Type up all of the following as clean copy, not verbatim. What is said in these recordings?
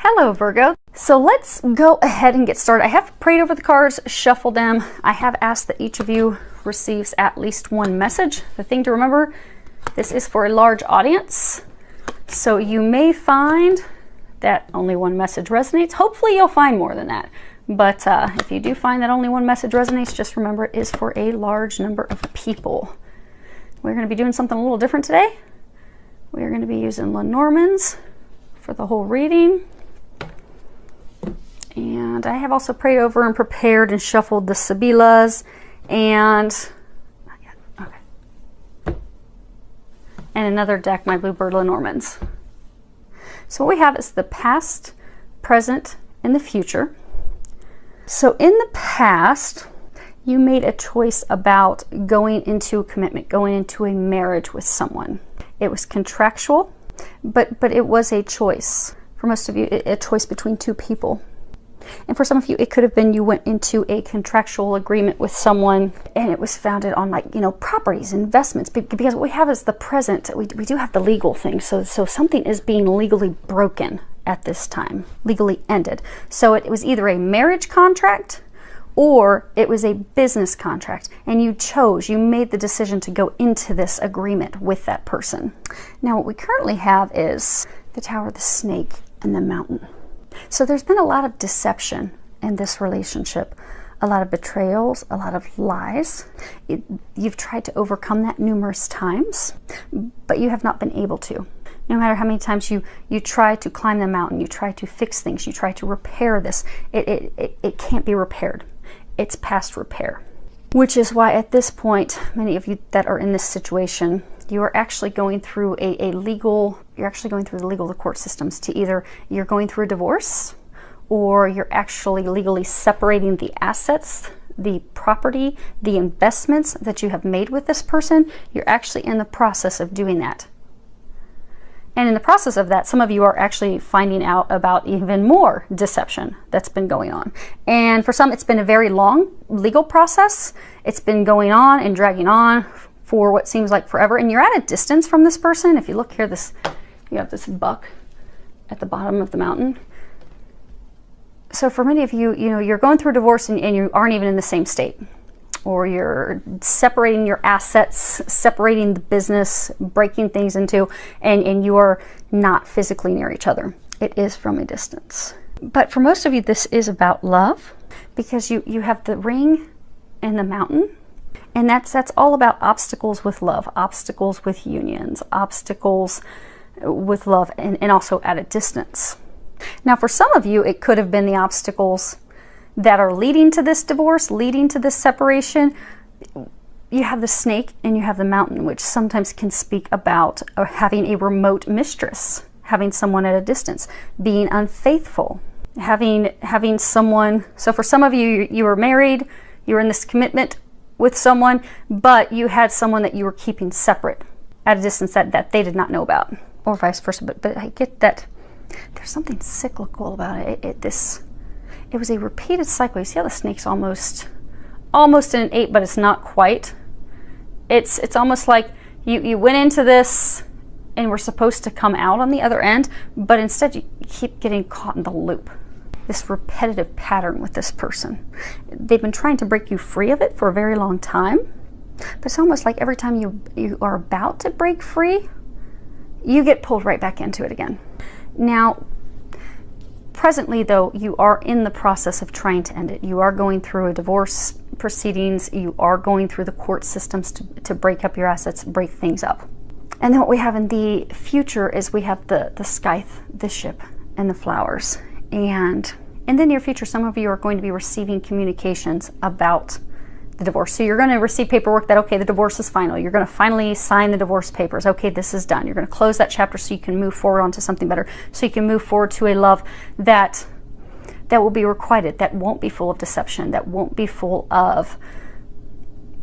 Hello, Virgo. So let's go ahead and get started. I have prayed over the cards, shuffled them. I have asked that each of you receives at least one message. The thing to remember, this is for a large audience. So you may find that only one message resonates. Hopefully you'll find more than that. But if you do find that only one message resonates, just remember it is for a large number of people. We're going to be doing something a little different today. We're going to be using Lenormands for the whole reading. And I have also prayed over and prepared and shuffled the Sibylas and not yet. Okay. And another deck, my Bluebird Lenormands. So what we have is the past, present, and the future. So in the past, you made a choice about going into a commitment, going into a marriage with someone. It was contractual, but it was a choice. For most of you, a choice between two people. And for some of you, it could have been you went into a contractual agreement with someone and it was founded on, like, you know, properties, investments. Because what we have is the present. We do have the legal thing. So something is being legally broken at this time, legally ended. So it was either a marriage contract or it was a business contract. And you made the decision to go into this agreement with that person. Now, what we currently have is the Tower, the Snake, and the Mountain. So there's been a lot of deception in this relationship, a lot of betrayals, a lot of lies. You've tried to overcome that numerous times, but you have not been able to. No matter how many times you try to climb the mountain, you try to fix things, you try to repair this, it can't be repaired. It's past repair. Which is why at this point, many of you that are in this situation, you are actually going through the legal court systems to either you're going through a divorce or you're actually legally separating the assets, the property, the investments that you have made with this person. You're actually in the process of doing that. And in the process of that, some of you are actually finding out about even more deception that's been going on. And for some, it's been a very long legal process. It's been going on and dragging on for what seems like forever, and you're at a distance from this person. If you look here, you have this buck at the bottom of the mountain. So for many of you, you're going through a divorce and you aren't even in the same state, or you're separating your assets, separating the business, breaking things into, and you are not physically near each other. It is from a distance. But for most of you, this is about love, because you have the ring and the mountain. And that's all about obstacles with love, obstacles with unions, obstacles with love, and also at a distance. Now, for some of you, it could have been the obstacles that are leading to this divorce, leading to this separation. You have the Snake and you have the Mountain, which sometimes can speak about having a remote mistress, having someone at a distance, being unfaithful, having someone. So for some of you, you were married, you were in this commitment with someone, but you had someone that you were keeping separate at a distance that they did not know about, or vice versa. But I get that there's something cyclical about it. It was a repeated cycle. You see how the snake's almost in an 8, but it's not quite. It's almost like you went into this and were supposed to come out on the other end, but instead you keep getting caught in the loop. This repetitive pattern with this person. They've been trying to break you free of it for a very long time, but it's almost like every time you are about to break free, you get pulled right back into it again. Now, presently though, you are in the process of trying to end it. You are going through a divorce proceedings. You are going through the court systems to break up your assets, break things up. And then what we have in the future is we have the scythe, the ship, and the flowers. And in the near future, some of you are going to be receiving communications about the divorce. So you're going to receive paperwork that, okay, the divorce is final. You're going to finally sign the divorce papers. Okay, this is done. You're going to close that chapter so you can move forward onto something better. So you can move forward to a love that will be requited, that won't be full of deception, that won't be full of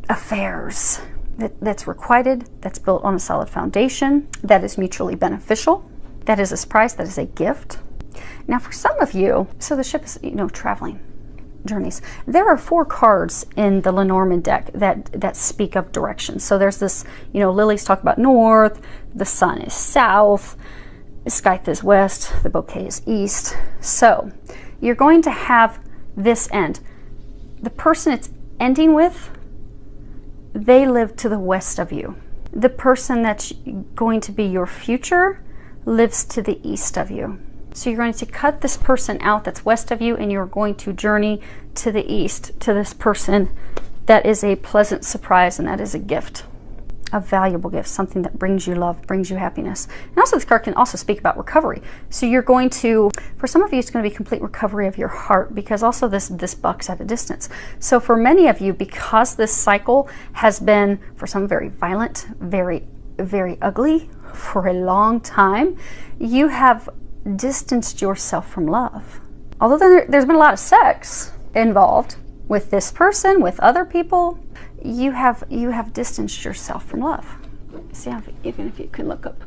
affairs, that's requited, that's built on a solid foundation, that is mutually beneficial, that is a surprise, that is a gift. Now for some of you, so the ship is, traveling journeys. There are 4 cards in the Lenormand deck that speak of direction. So there's this, lilies talk about north, the sun is south, Scythe is west, the bouquet is east. So you're going to have this end. The person it's ending with, they live to the west of you. The person that's going to be your future lives to the east of you. So you're going to cut this person out that's west of you, and you're going to journey to the east to this person that is a pleasant surprise, and that is a gift, a valuable gift, something that brings you love, brings you happiness. And also this card can also speak about recovery. So you're going to, for some of you, it's going to be complete recovery of your heart, because also this buck's at a distance. So for many of you, because this cycle has been, for some, very violent, very, very ugly for a long time, you have distanced yourself from love. Although there's been a lot of sex involved with this person, with other people, you have distanced yourself from love. See, even if you can look up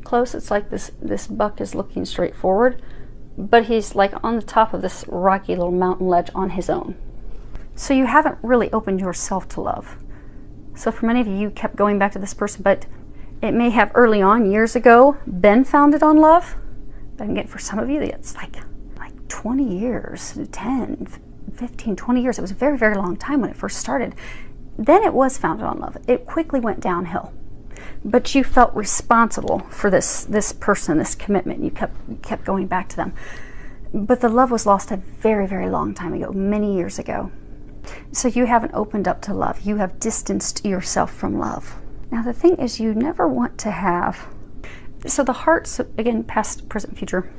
close, it's like this buck is looking straight forward, but he's like on the top of this rocky little mountain ledge on his own. So you haven't really opened yourself to love. So for many of you, you kept going back to this person, but it may have early on, years ago, been founded on love. But again, for some of you, it's like 20 years, 10, 15, 20 years. It was a very, very long time when it first started. Then it was founded on love. It quickly went downhill. But you felt responsible for this person, this commitment. You kept going back to them. But the love was lost a very, very long time ago, many years ago. So you haven't opened up to love. You have distanced yourself from love. Now the thing is, you never want to have, so the hearts, again, past, present, future,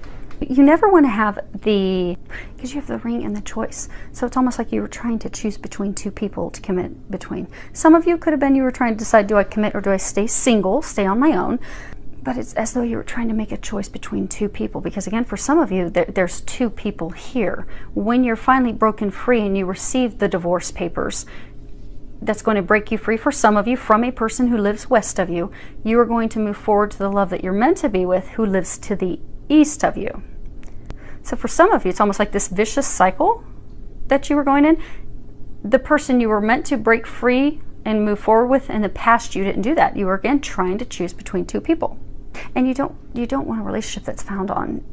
you never want to have because you have the ring and the choice. So it's almost like you were trying to choose between two people to commit between. Some of you could have been, you were trying to decide, do I commit or do I stay single, stay on my own? But it's as though you were trying to make a choice between two people, because again, for some of you, there's two people here. When you're finally broken free and you receive the divorce papers, that's going to break you free, for some of you, from a person who lives west of you. You are going to move forward to the love that you're meant to be with, who lives to the east of you. So for some of you, it's almost like this vicious cycle that you were going in. The person you were meant to break free and move forward with in the past, you didn't do that. You were again trying to choose between two people. And you don't want a relationship that's found on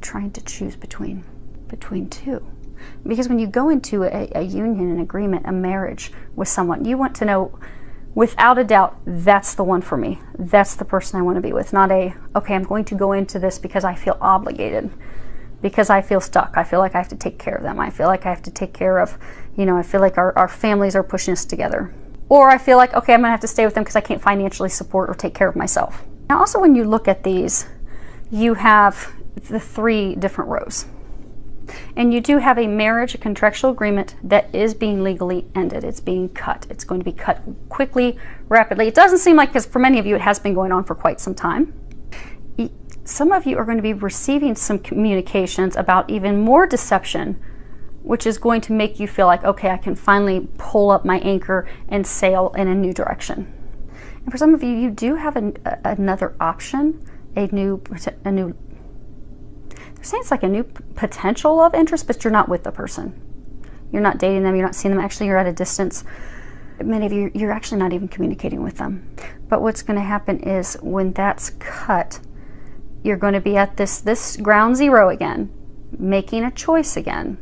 trying to choose between two. Because when you go into a union, an agreement, a marriage with someone, you want to know without a doubt, that's the one for me. That's the person I want to be with. Not okay, I'm going to go into this because I feel obligated, because I feel stuck. I feel like I have to take care of them. I feel like I have to take care of, I feel like our families are pushing us together. Or I feel like, okay, I'm going to have to stay with them because I can't financially support or take care of myself. Now also, when you look at these, you have the three different rows. And you do have a marriage, a contractual agreement that is being legally ended. It's being cut. It's going to be cut quickly, rapidly. It doesn't seem like, because for many of you it has been going on for quite some time. Some of you are going to be receiving some communications about even more deception, which is going to make you feel like, okay, I can finally pull up my anchor and sail in a new direction. And for some of you, you do have another option, a new they're saying it's like a new potential love interest, but you're not with the person. You're not dating them, you're not seeing them. Actually, you're at a distance. Many of you, you're actually not even communicating with them. But what's going to happen is when that's cut, you're going to be at this ground zero again, making a choice again.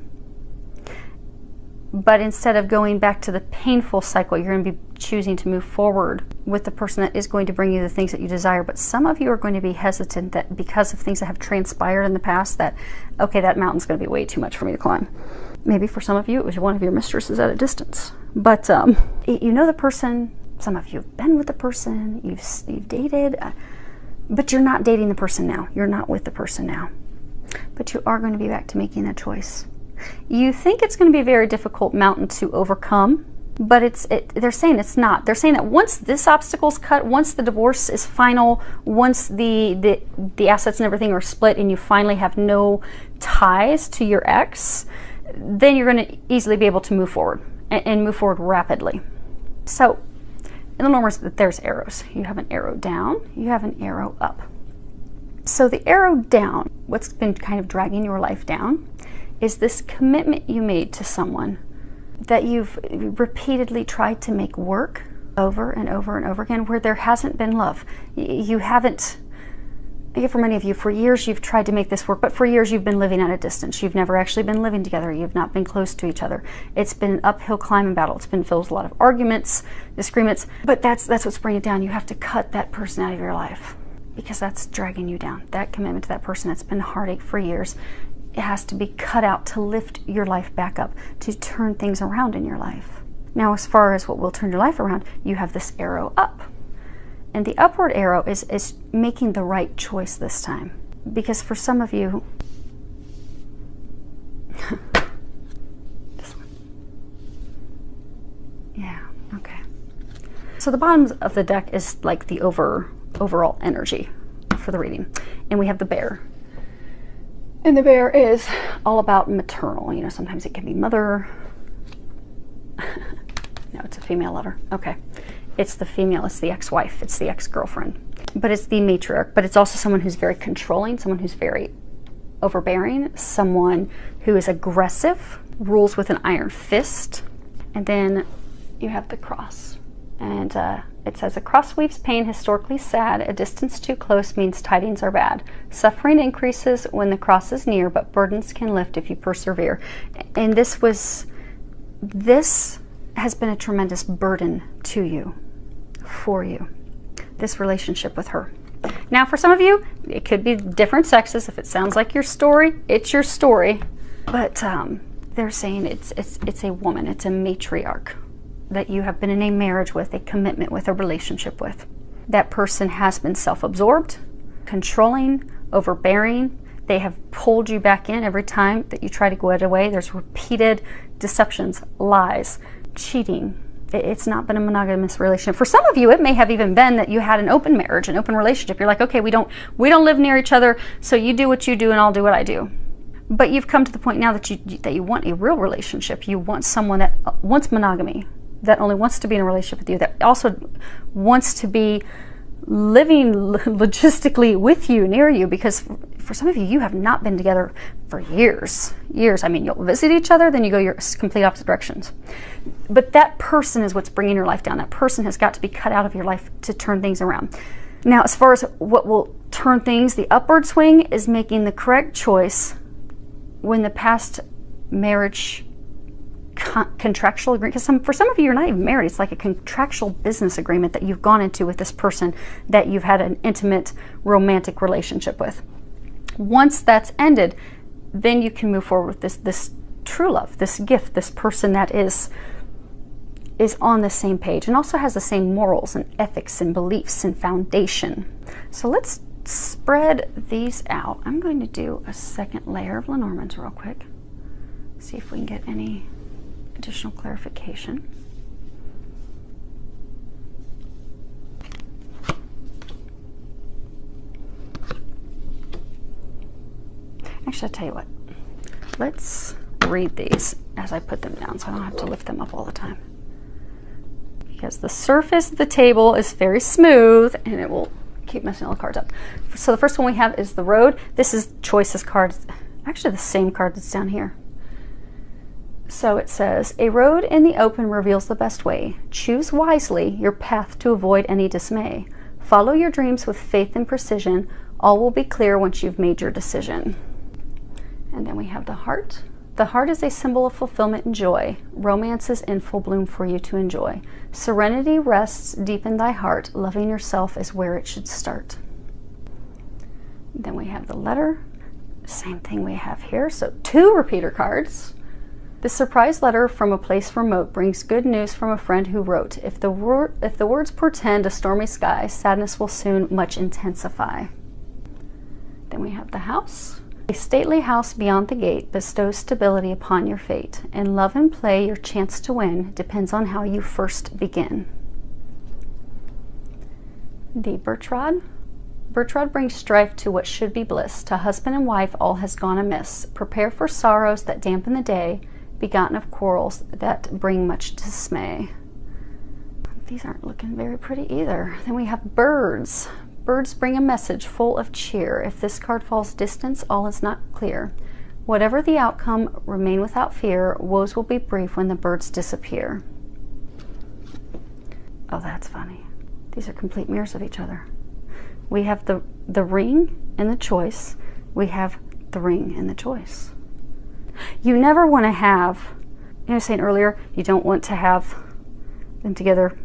But instead of going back to the painful cycle, you're going to be choosing to move forward with the person that is going to bring you the things that you desire. But some of you are going to be hesitant that because of things that have transpired in the past, that, okay, that mountain's going to be way too much for me to climb. Maybe for some of you, it was one of your mistresses at a distance. But you know the person, some of you have been with the person, you've dated, but you're not dating the person now. You're not with the person now. But you are going to be back to making a choice. You think it's going to be a very difficult mountain to overcome, but they're saying it's not. They're saying that once this obstacle's cut, once the divorce is final, once the assets and everything are split and you finally have no ties to your ex, then you're going to easily be able to move forward and move forward rapidly. So in the normal, there's arrows. You have an arrow down, you have an arrow up. So the arrow down, what's been kind of dragging your life down, is this commitment you made to someone that you've repeatedly tried to make work over and over and over again, where there hasn't been love. You haven't For many of you, for years you've tried to make this work, but for years you've been living at a distance. You've never actually been living together. You've not been close to each other. It's been an uphill climb and battle. It's been filled with a lot of arguments, disagreements, but that's what's bringing it down. You have to cut that person out of your life because that's dragging you down. That commitment to that person that's been heartache for years, it has to be cut out to lift your life back up, to turn things around in your life. Now, as far as what will turn your life around, you have this arrow up. And the upward arrow is making the right choice this time. Because for some of you, this one. Yeah, okay. So the bottom of the deck is like the overall energy for the reading. And we have the bear. And the bear is all about maternal. You know, sometimes it can be mother. No, it's a female lover. Okay. It's the female, it's the ex-wife, it's the ex-girlfriend. But it's the matriarch, but it's also someone who's very controlling, someone who's very overbearing, someone who is aggressive, rules with an iron fist. And then you have the cross. And it says, a cross weaves pain historically sad. A distance too close means tidings are bad. Suffering increases when the cross is near, but burdens can lift if you persevere. And this has been a tremendous burden to you, for you, this relationship with her. Now, for some of you, it could be different sexes. If it sounds like your story, it's your story. But they're saying it's a woman, it's a matriarch that you have been in a marriage with, a commitment with, a relationship with. That person has been self-absorbed, controlling, overbearing. They have pulled you back in every time that you try to get away. There's repeated deceptions, lies, cheating. It's not been a monogamous relationship. For some of you, it may have even been that you had an open marriage, an open relationship. You're like, okay, we don't live near each other, so you do what you do and I'll do what I do. But you've come to the point now that you want a real relationship. You want someone that wants monogamy, that only wants to be in a relationship with you, that also wants to be living logistically with you, near you, because for some of you, you have not been together for years. I mean, you'll visit each other, then you go your complete opposite directions. But that person is what's bringing your life down. That person has got to be cut out of your life to turn things around. Now, as far as what will turn things, the upward swing is making the correct choice when the past marriage contractual agreement, because for some of you, you're not even married. It's like a contractual business agreement that you've gone into with this person that you've had an intimate romantic relationship with. Once that's ended, then you can move forward with this true love, this gift, this person that is on the same page and also has the same morals and ethics and beliefs and foundation. So let's spread these out. I'm going to do a second layer of Lenormands real quick. See if we can get any additional clarification. Actually, I'll tell you what. Let's read these as I put them down so I don't have to lift them up all the time. Because the surface of the table is very smooth and it will keep messing all the cards up. So the first one we have is the Road. This is Choices card. Actually, the same card that's down here. So it says, a road in the open reveals the best way. Choose wisely your path to avoid any dismay. Follow your dreams with faith and precision. All will be clear once you've made your decision. And then we have the Heart. The heart is a symbol of fulfillment and joy. Romance is in full bloom for you to enjoy. Serenity rests deep in thy heart. Loving yourself is where it should start. Then we have the Letter. Same thing we have here. So 2 repeater cards. The surprise letter from a place remote brings good news from a friend who wrote, if the words portend a stormy sky, sadness will soon much intensify. Then we have the House. A stately house beyond the gate bestows stability upon your fate. In love and play, your chance to win depends on how you first begin. The Birch Rod. Birch Rod brings strife to what should be bliss. To husband and wife, all has gone amiss. Prepare for sorrows that dampen the day, begotten of quarrels that bring much dismay. These aren't looking very pretty either. Then we have Birds. Birds bring a message full of cheer. If this card falls distance, all is not clear. Whatever the outcome, remain without fear. Woes will be brief when the birds disappear. Oh, that's funny. These are complete mirrors of each other. We have the ring and the choice. We have the ring and the choice. You never want to have, I was saying earlier, you don't want to have them together.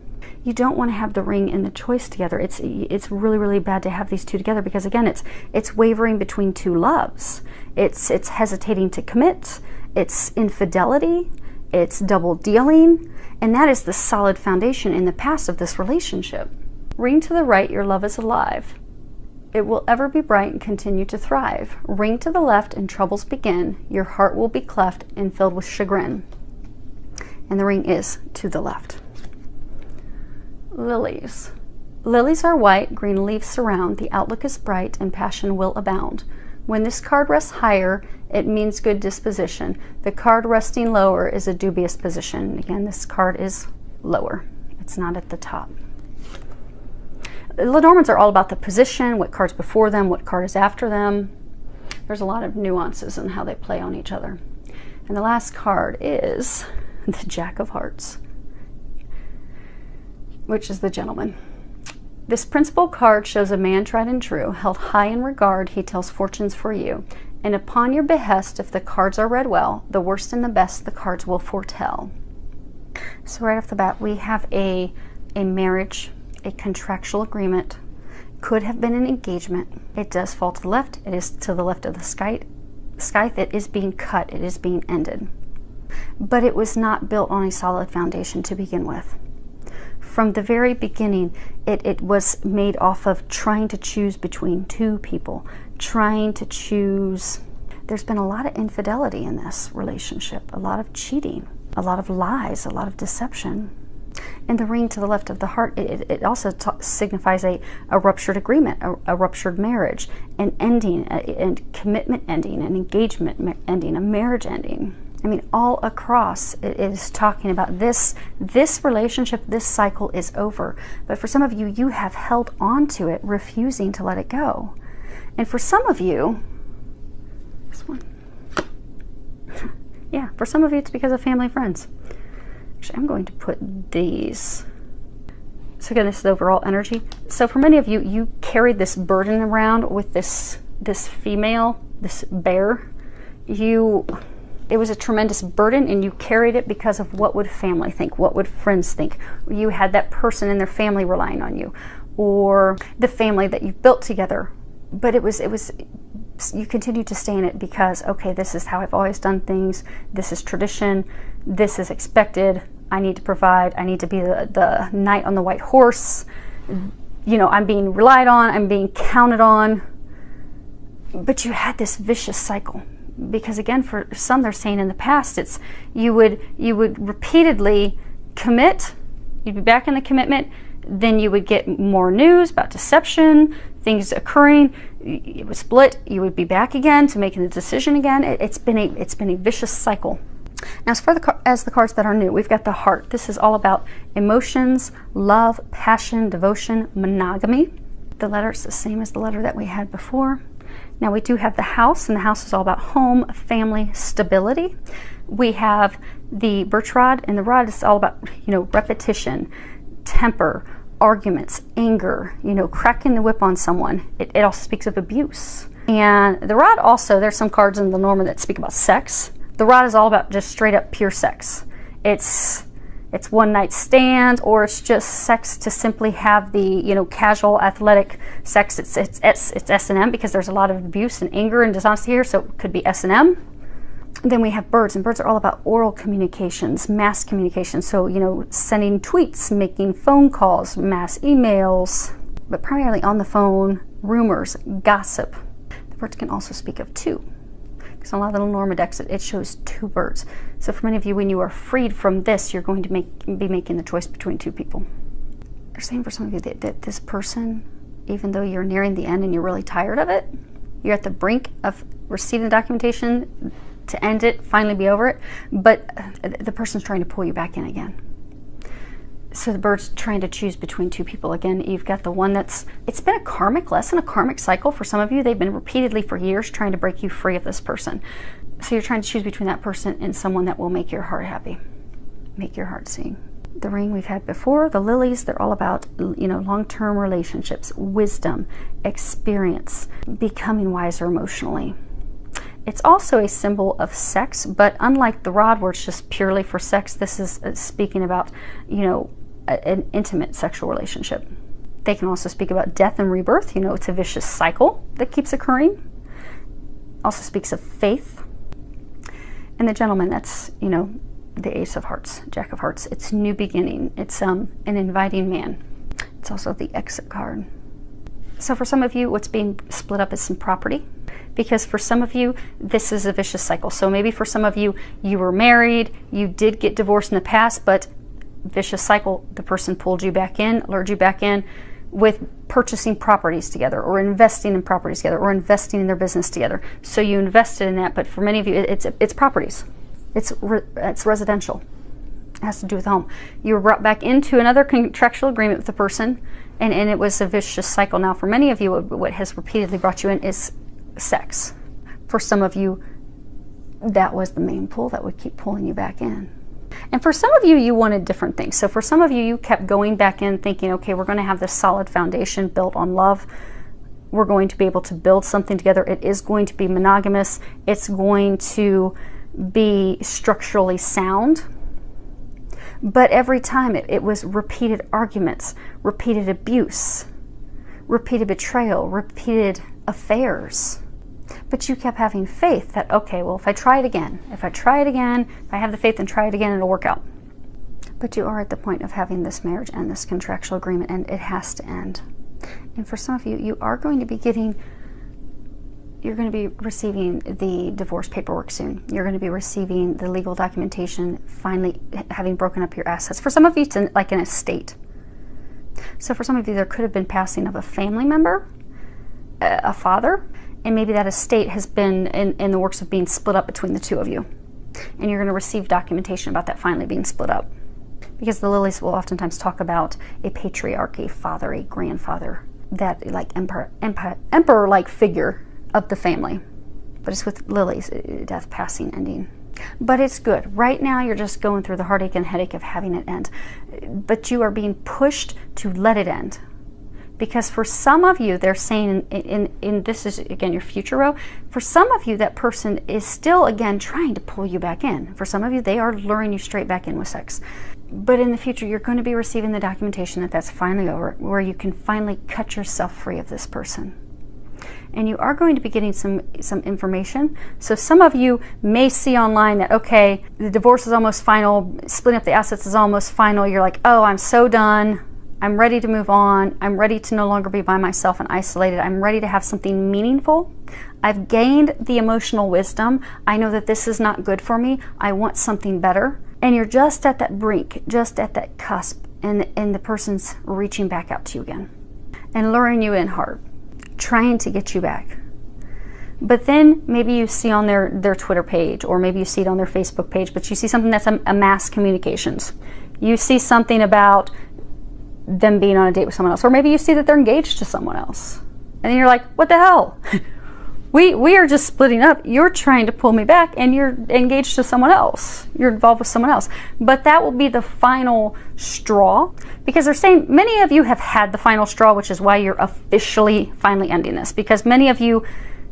You don't want to have the ring and the choice together. It's really, really bad to have these two together, because again, it's wavering between two loves. It's hesitating to commit. It's infidelity. It's double dealing. And that is the solid foundation in the past of this relationship. Ring to the right, your love is alive. It will ever be bright and continue to thrive. Ring to the left and troubles begin. Your heart will be cleft and filled with chagrin. And the ring is to the left. Lilies. Lilies are white, green leaves surround. The outlook is bright and passion will abound. When this card rests higher, it means good disposition. The card resting lower is a dubious position. Again, this card is lower. It's not at the top. Lenormands are all about the position, what card's before them, what card is after them. There's a lot of nuances in how they play on each other. And the last card is the Jack of Hearts, which is the Gentleman. This principal card shows a man tried and true, held high in regard, he tells fortunes for you. And upon your behest, if the cards are read well, the worst and the best the cards will foretell. So right off the bat, we have a marriage, a contractual agreement, could have been an engagement. It does fall to the left. It is to the left of the scythe. It is being cut. It is being ended. But it was not built on a solid foundation to begin with. From the very beginning, it was made off of trying to choose between two people, trying to choose. There's been a lot of infidelity in this relationship, a lot of cheating, a lot of lies, a lot of deception. And the ring to the left of the heart, it also signifies a ruptured agreement, a ruptured marriage, an ending, and commitment ending, an engagement ending, a marriage ending. I mean, all across it is talking about this relationship, this cycle is over. But for some of you, you have held on to it, refusing to let it go. And for some of you, this one, yeah, for some of you, it's because of family friends. Actually, I'm going to put these. So again, this is overall energy. So for many of you, you carried this burden around with this female, this bear. It was a tremendous burden, and you carried it because of what would family think, what would friends think. You had that person in their family relying on you, or the family that you've built together. But you continued to stay in it because, okay, this is how I've always done things. This is tradition. This is expected. I need to provide. I need to be the knight on the white horse. You know, I'm being relied on. I'm being counted on. But you had this vicious cycle. Because again, for some, they're saying in the past, it's you would repeatedly commit. You'd be back in the commitment. Then you would get more news about deception, things occurring. It would split. You would be back again to making the decision again. It's been a vicious cycle. Now, as the cards that are new, we've got the heart. This is all about emotions, love, passion, devotion, monogamy. The letter is the same as the letter that we had before. Now we do have the house, and the house is all about home, family, stability. We have the birch rod, and the rod is all about, repetition, temper, arguments, anger, cracking the whip on someone. It also speaks of abuse. And the rod also, there's some cards in the Lenormand that speak about sex. The rod is all about just straight up pure sex. It's one night stands, or it's just sex to simply have the casual athletic sex. It's S&M, because there's a lot of abuse and anger and dishonesty here, so it could be S&M. Then we have birds, and birds are all about oral communications, mass communication. So sending tweets, making phone calls, mass emails, but primarily on the phone, rumors, gossip. The birds can also speak of two. So a lot of the Lenormand decks, it shows two birds. So for many of you, when you are freed from this, you're going to be making the choice between two people. They're saying for some of you that this person, even though you're nearing the end and you're really tired of it, you're at the brink of receiving the documentation to end it, finally be over it, but the person's trying to pull you back in again. So the bird's trying to choose between two people. Again, you've got the one it's been a karmic lesson, a karmic cycle for some of you. They've been repeatedly for years trying to break you free of this person. So you're trying to choose between that person and someone that will make your heart happy, make your heart sing. The ring we've had before, the lilies, they're all about, you know, long-term relationships, wisdom, experience, becoming wiser emotionally. It's also a symbol of sex, but unlike the rod where it's just purely for sex, this is speaking about, you know, an intimate sexual relationship. They can also speak about death and rebirth. You know, it's a vicious cycle that keeps occurring. Also speaks of faith. And the gentleman, that's, you know, the Ace of Hearts, Jack of Hearts. It's new beginning. It's an inviting man. It's also the exit card. So for some of you, what's being split up is some property. Because for some of you, this is a vicious cycle. So maybe for some of you, you were married, you did get divorced in the past, but vicious cycle, the person pulled you back in, lured you back in with purchasing properties together, or investing in properties together, or investing in their business together. So you invested in that, but for many of you, it's properties. It's residential. It has to do with home. You were brought back into another contractual agreement with the person, and it was a vicious cycle. Now, for many of you, what has repeatedly brought you in is sex. For some of you, that was the main pull that would keep pulling you back in. And for some of you, you wanted different things. So for some of you, you kept going back in thinking, okay, we're going to have this solid foundation built on love. We're going to be able to build something together. It is going to be monogamous. It's going to be structurally sound. But every time it was repeated arguments, repeated abuse, repeated betrayal, repeated affairs. But you kept having faith that, okay, well, if I try it again, if I have the faith and try it again, it'll work out. But you are at the point of having this marriage and this contractual agreement, and it has to end. And for some of you, you are going to be you're going to be receiving the divorce paperwork soon. You're going to be receiving the legal documentation, finally having broken up your assets. For some of you, it's like an estate. So for some of you, there could have been passing of a family member, a father, and maybe that estate has been in the works of being split up between the two of you. And you're going to receive documentation about that finally being split up. Because the lilies will oftentimes talk about a patriarch, a father, a grandfather, that like emperor-like figure of the family. But it's with lilies, death, passing, ending. But it's good. Right now you're just going through the heartache and headache of having it end. But you are being pushed to let it end. Because for some of you, they're saying, in this is, again, your future row, for some of you, that person is still, again, trying to pull you back in. For some of you, they are luring you straight back in with sex. But in the future, you're going to be receiving the documentation that that's finally over, where you can finally cut yourself free of this person. And you are going to be getting some information. So some of you may see online that, okay, the divorce is almost final, splitting up the assets is almost final. You're like, oh, I'm so done. I'm ready to move on. I'm ready to no longer be by myself and isolated. I'm ready to have something meaningful. I've gained the emotional wisdom. I know that this is not good for me. I want something better. And you're just at that brink, just at that cusp, and the person's reaching back out to you again and luring you in hard, trying to get you back. But then maybe you see on their Twitter page, or maybe you see it on their Facebook page, but you see something that's a mass communications. You see something about them being on a date with someone else, or maybe you see that they're engaged to someone else, and then you're like, what the hell? we are just splitting up. You're trying to pull me back, and you're engaged to someone else. You're involved with someone else. But that will be the final straw, because they're saying many of you have had the final straw, which is why you're officially finally ending this. Because many of you,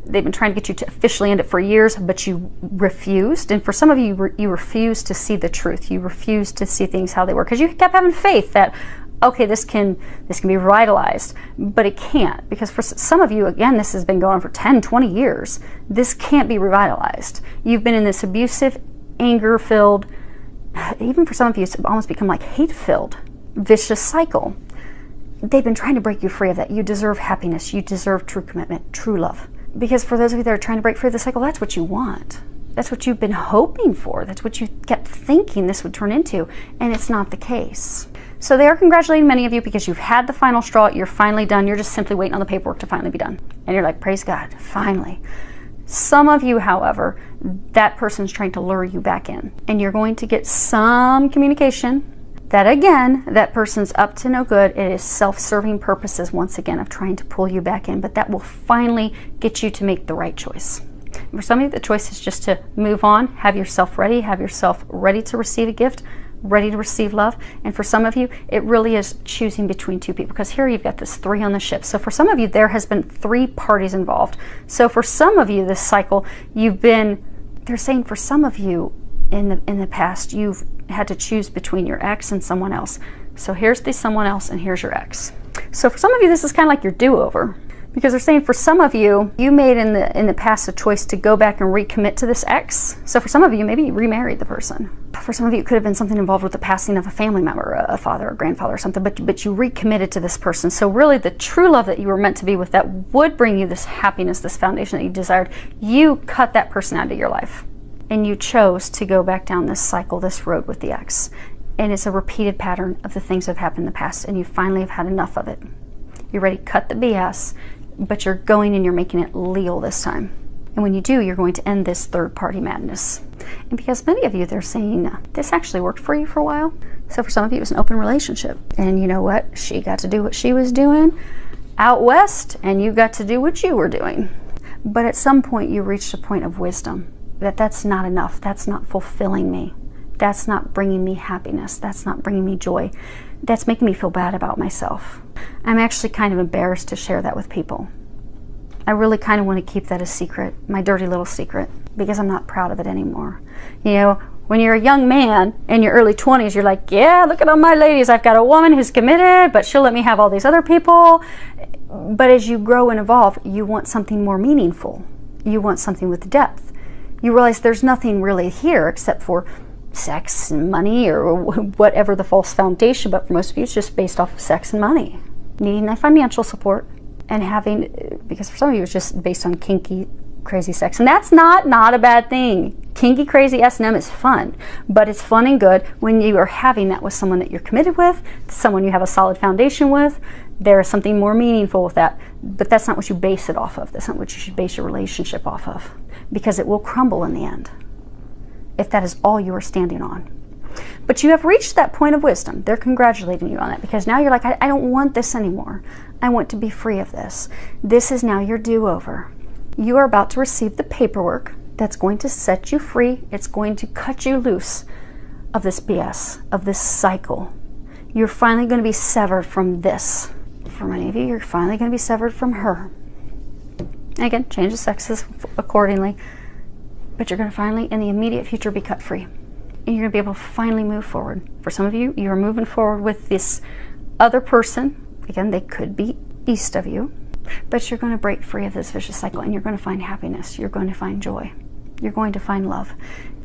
they've been trying to get you to officially end it for years, but you refused. And for some of you, you refused to see the truth. You refused to see things how they were, because you kept having faith that, okay, this can be revitalized, but it can't, because for some of you, again, this has been going on for 10, 20 years. This can't be revitalized. You've been in this abusive, anger-filled, even for some of you, it's almost become like hate-filled, vicious cycle. They've been trying to break you free of that. You deserve happiness. You deserve true commitment, true love. Because for those of you that are trying to break free of the cycle, that's what you want. That's what you've been hoping for. That's what you kept thinking this would turn into, and it's not the case. So they are congratulating many of you because you've had the final straw. You're finally done. You're just simply waiting on the paperwork to finally be done. And you're like, praise God, finally. Some of you, however, that person's trying to lure you back in. And you're going to get some communication that, again, that person's up to no good. It is self-serving purposes, once again, of trying to pull you back in. But that will finally get you to make the right choice. For some of you, the choice is just to move on, have yourself ready to receive a gift, ready to receive love. And for some of you, it really is choosing between two people, because here you've got this 3 on the ship. So for some of you, there has been 3 parties involved. So for some of you, this cycle, they're saying for some of you in the past, you've had to choose between your ex and someone else. So here's the someone else, and here's your ex. So for some of you, this is kind of like your do-over, because they're saying for some of you, you made in the past a choice to go back and recommit to this ex. So for some of you, maybe you remarried the person. For some of you, it could have been something involved with the passing of a family member, a father or grandfather or something, but you recommitted to this person. So really the true love that you were meant to be with, that would bring you this happiness, this foundation that you desired, you cut that person out of your life. And you chose to go back down this cycle, this road with the ex. And it's a repeated pattern of the things that have happened in the past, and you finally have had enough of it. You're ready to cut the BS, but you're going and you're making it legal this time. And when you do, you're going to end this third-party madness. And because many of you, they're saying, this actually worked for you for a while. So for some of you, it was an open relationship. And you know what? She got to do what she was doing out west, and you got to do what you were doing. But at some point, you reached a point of wisdom that that's not enough. That's not fulfilling me. That's not bringing me happiness. That's not bringing me joy. That's making me feel bad about myself. I'm actually kind of embarrassed to share that with people. I really kind of want to keep that a secret, my dirty little secret, because I'm not proud of it anymore. You know, when you're a young man in your early 20s, you're like, yeah, look at all my ladies. I've got a woman who's committed, but she'll let me have all these other people. But as you grow and evolve, you want something more meaningful. You want something with depth. You realize there's nothing really here except for sex and money, or whatever the false foundation, but for most of you, it's just based off of sex and money. Needing that financial support, and having, because for some of you, it's just based on kinky, crazy sex. And that's not a bad thing. Kinky, crazy S&M is fun, but it's fun and good when you are having that with someone that you're committed with, someone you have a solid foundation with. There is something more meaningful with that, but that's not what you base it off of. That's not what you should base your relationship off of, because it will crumble in the end if that is all you are standing on. But you have reached that point of wisdom. They're congratulating you on it, because now you're like, I don't want this anymore. I want to be free of this. This is now your do-over. You are about to receive the paperwork that's going to set you free. It's going to cut you loose of this BS, of this cycle. You're finally going to be severed from this. For many of you, you're finally going to be severed from her. And again, change the sexes accordingly. But you're going to finally, in the immediate future, be cut free. And you're going to be able to finally move forward. For some of you, you're moving forward with this other person. Again, they could be east of you. But you're going to break free of this vicious cycle, and you're going to find happiness. You're going to find joy. You're going to find love.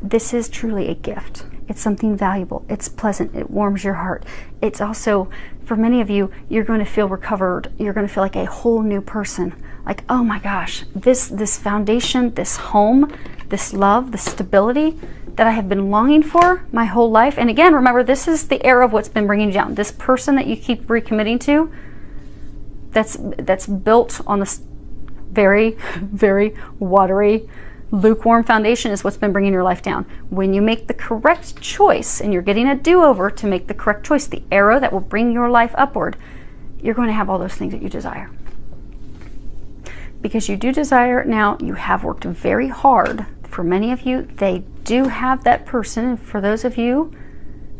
This is truly a gift. It's something valuable. It's pleasant. It warms your heart. It's also, for many of you, you're going to feel recovered. You're going to feel like a whole new person. Like, oh my gosh, this foundation, this home, this love, this stability that I have been longing for my whole life. And again, remember, this is the era of what's been bringing you down. This person that you keep recommitting to, that's built on this very, very watery, lukewarm foundation, is what's been bringing your life down. When you make the correct choice, and you're getting a do-over to make the correct choice, the arrow that will bring your life upward, you're going to have all those things that you desire. Because you do desire it now. You have worked very hard. For many of you, they do have that person. And for those of you,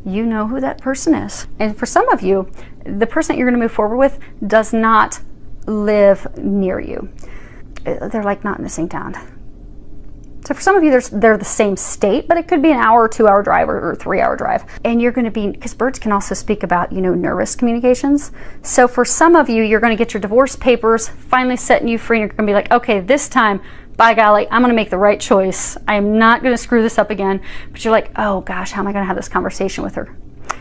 you know who that person is. And for some of you, the person that you're going to move forward with does not live near you. They're like not in the same town. So for some of you, they're the same state, but it could be an hour or 2-hour drive or 3-hour drive. And you're going to be, because birds can also speak about, nervous communications. So for some of you, you're going to get your divorce papers finally setting you free, and you're going to be like, okay, this time, by golly, I'm going to make the right choice. I am not going to screw this up again. But you're like, oh gosh, how am I going to have this conversation with her?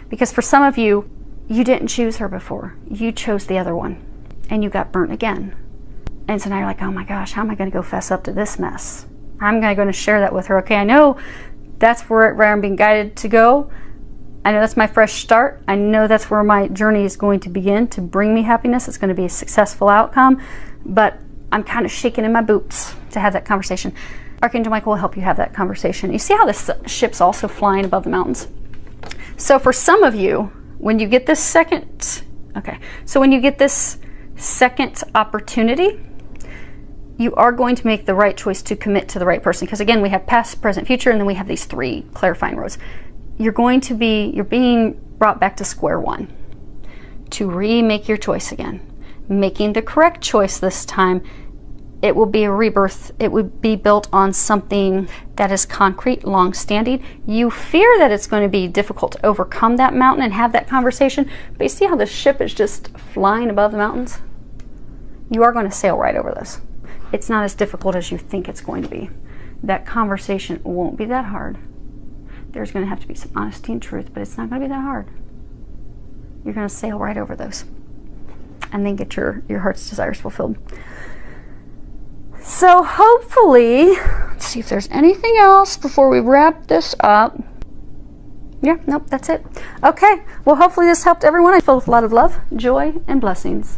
Because for some of you, you didn't choose her before. You chose the other one, and you got burnt again. And so now you're like, oh my gosh, how am I going to go fess up to this mess? I'm going to share that with her. Okay, I know that's where I'm being guided to go. I know that's my fresh start. I know that's where my journey is going to begin to bring me happiness. It's going to be a successful outcome. But I'm kind of shaking in my boots to have that conversation. Archangel Michael will help you have that conversation. You see how this ship's also flying above the mountains? So for some of you, when you get this second opportunity, you are going to make the right choice to commit to the right person. Because again, we have past, present, future, and then we have these 3 clarifying roads. you're being brought back to square one to remake your choice again, making the correct choice this time. It will be a rebirth. It would be built on something that is concrete, long-standing. You fear that it's going to be difficult to overcome that mountain and have that conversation, but you see how the ship is just flying above the mountains? You are going to sail right over this. It's not as difficult as you think it's going to be. That conversation won't be that hard. There's going to have to be some honesty and truth, but it's not going to be that hard. You're going to sail right over those and then get your heart's desires fulfilled. So hopefully, let's see if there's anything else before we wrap this up. Yeah, nope, that's it. Okay, well, hopefully this helped everyone. I feel with a lot of love, joy, and blessings.